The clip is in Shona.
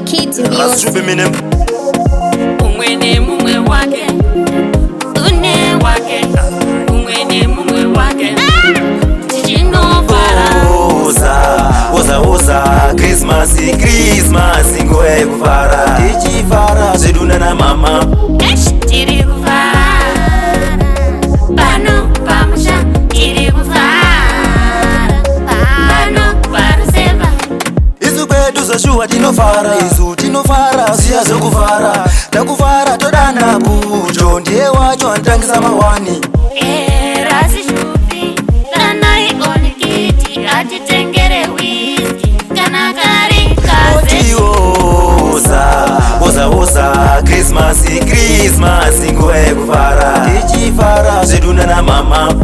kids music. Shupi mine umwene mumwe wake une wake umwene mumwe wake tichinofara Hoza Christmas ngoe kufara tichifara zveduna na mama tiri kufara pano pamusha tiri kufara pano paruseva isu kwedu zvashuwa tinofara ziya zokufara takufara todana bujo ndiye wacho anotangisa mawani rasi Shupi kana ikoni kiti atitengere whisky kana kari kaze Hoza Christmas ngoe kufara tichifara zveduna na mama